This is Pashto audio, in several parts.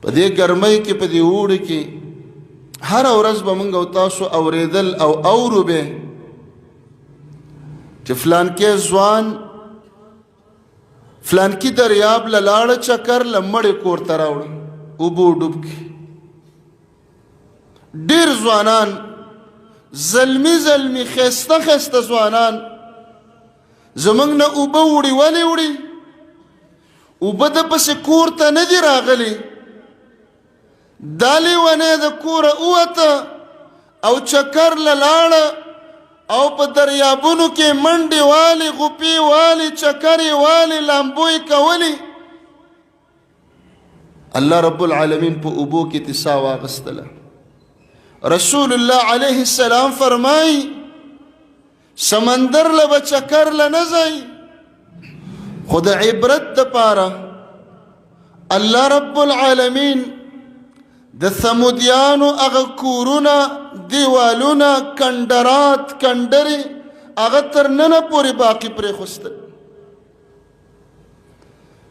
په دې ګرمۍ کې په دې اوړي کې هره ورځ به موږ او تاسو اورېدل او اورو به چې فلانکې ځوان فلانکي دریاب له لاړه چکر له مړې کور ته راوړه اوبو ډوب کړي. ډېر ځوانان زلمي زلمي ښایسته ښایسته ځوانان زموږ نه اوبه وړي. ولې وړي؟ اوبه د پسې کور ته نه دي راغلي، دا لیونی د کوره ووته او چکر له لاړه او په دریابونو کې منډې والي، غوپې والي، چکرې والي، لامبوی کولی. الله رب العالمین په اوبو کې تسا واغستله. رسول الله علیه السلام فرمای سمندر له به چکر له نه ځئ، خو د عبرت دپاره الله رب العالمین د ثمودیانو هغه کورونه، دیوالونه، کنډرات، کنډرې هغه تر ننه پورې باقي پرېښوستل.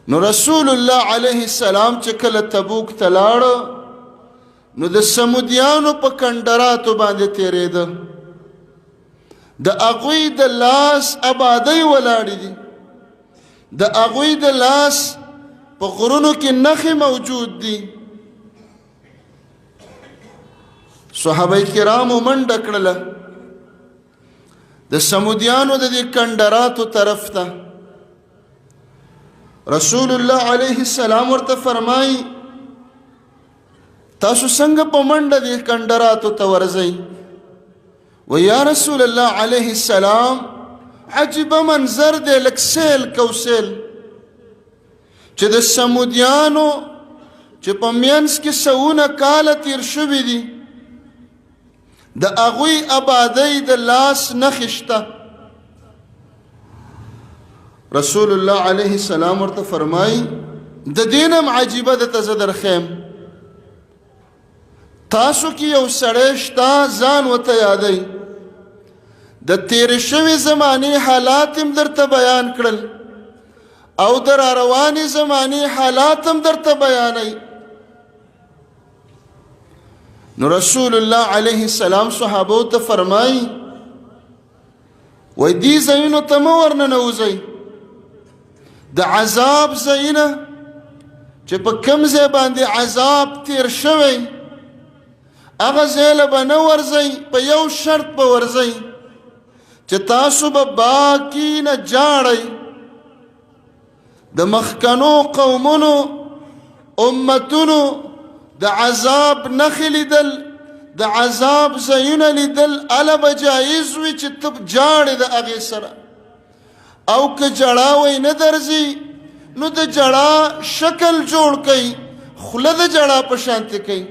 نو رسول الله علیه السلام چې کله تبوک ته لاړه نو د ثمودیانو په کنډراتو باندې تېرېده. د هغوی د لاس آبادۍ ولاړې دي، د هغوی د لاس په غرونو کې نښې موجود دي. صحابه کرامو منډه کړله د ثمودیانو د دې کنډراتو طرف ته. رسول الله علیه السلام ورته فرمایي تاسو څنګه په منډه دې کنډراتو ته ورځئ؟ و یا رسول الله علیه السلام عجیبه منظر دی، لک سیل کوسیل چې د ثمودیانو چې په منځ کې سوونه کاله تیر شوي دي د هغوی آبادۍ د لاس نښې شته. رسول الله علیه السلام ورته فرمایي د دې نه هم عجیبه درته زه درښیم، تاسو کې یو سړی شته ځان ورته یادئ، د تېرې شوې زمانې حالات هم درته بیان کړل او د راروانې زمانې حالات هم درته بیانوي. نو رسول الله علیه السلام صحابو ته فرمایي وای دې ځایونو ته مه ورننوځئ، د عذاب ځایونه چې په کوم ځای باندې عذاب تیر شوی هغه ځای له به نه ورځئ، په یو شرط به ورځئ چې تاسو به باقي نه جاړئ. د مخکنو قومونو امتونو د عذاب نښې لیدل، د عذاب ځایونه لیدل، هله به جایز وي چې ته جاړې د هغې سره، او که جړا وی نه درځي نو د جړا شکل جوړ کړئ، خوله د جړا په شانتې کوي.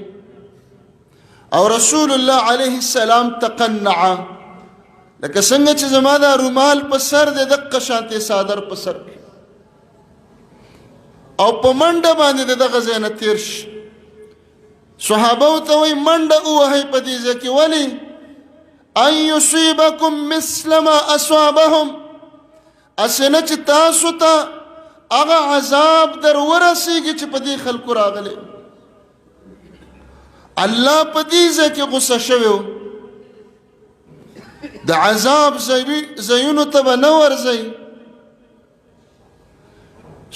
او رسول الله علیه السلام تقنعه لکه څنګه چې زما دا رومال په سر دی دقه شانتې صادر په سر او په منډه باندې د دغه ځای نه تېر شي. صحابه ورته وایي منډه ووهئ په دې ځای کې. ولې؟ ان یصیبکم مثل ما اصابهم، اسې نه چې تاسو ته هغه عذاب در ورسیږي چې په دې خلکو راغلی. الله په دې ځای کې غصه شوی و، د عذاب ځایونو ته به نه ورځئ.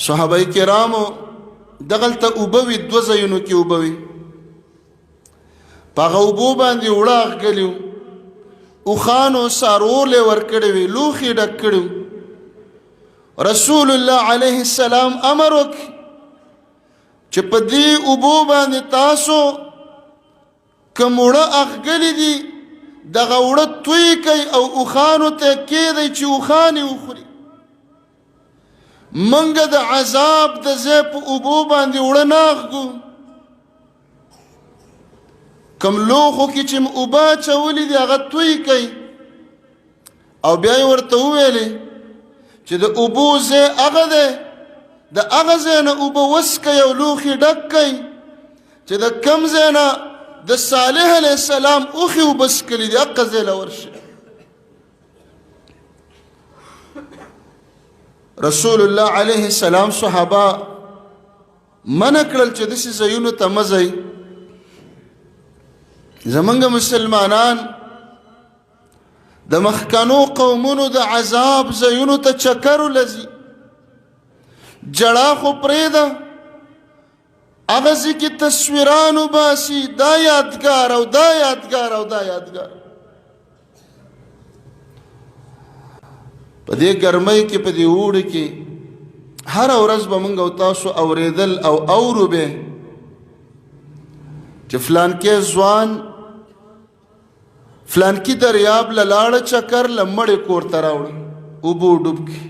صحابه کرامو دغلته اوبه وي، دوه ځایونو کې اوبه وي، په هغه اوبو باندې اوړه اغږلي وو، اوښانو څاروو یې ورکړی وي، لوښي یې ډک کړي وو. رسول الله علیه السلام امر وکړي چې په دې اوبو باندې تاسو کوم اوړه اغږلي دي دغه اوړه توی کوي او اوښانو ته کېږدئ چې اوښان یې وخوري. موږ د عذاب د ځای په اوبو باندې اوړه نه اغږو، کوم لوښو کې چې اوبه اچولي دي هغه توی کوي. او بیا یې ورته وویلې چې د اوبو ځای هغه دی، د هغه ځای نه اوبه وڅکئ او لوښي ډک کئ چې د کوم ځای نه د صالح علیه السلام اوښې اوبه څکلي دي هغه ځای له ورشئ. رسول الله علیه السلام صحابه منع کړل چې داسې ځایونو ته مه ځئ. زمونږ مسلمانان د مخکنو قومونو د عذاب ځایونو ته چکر ولځي، جړا خو پرېږده، هغه ځای کې تصویران وباسي، دا یادګار او دا یادګار او دا یادګار. په دې ګرمۍ کې، په دې اوړي کې هره ورځ به موږ او تاسو اورېدل او اورو به چې فلانکې ځوان فلانکی دریاب له لاړه چکر له مړې کور ته راوړي، اوبو ډوب کړي.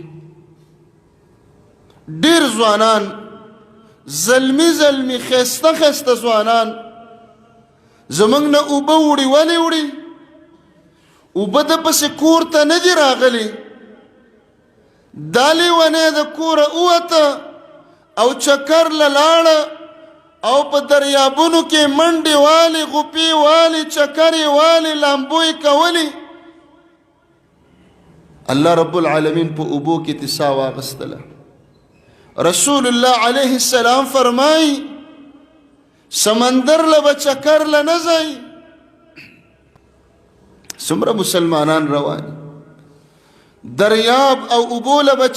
ډېر ځوانان زلمي زلمي ښایسته ښایسته ځوانان زموږ نه اوبه وړي. ولې وړي؟ اوبه د پسې کور ته نه دي راغلي، دا لیونی د کوره ووته او چکر له لاړه او په دریابونو کې منډې والي، غوپې والي، چکرې والي، لامبوی کولی. الله رب العالمین په اوبو کې تسا واغستله. رسول الله علیه السلام فرمای سمندر له به چکر له نه ځئ. څومره مسلمانان روان دریاب او اوبو له به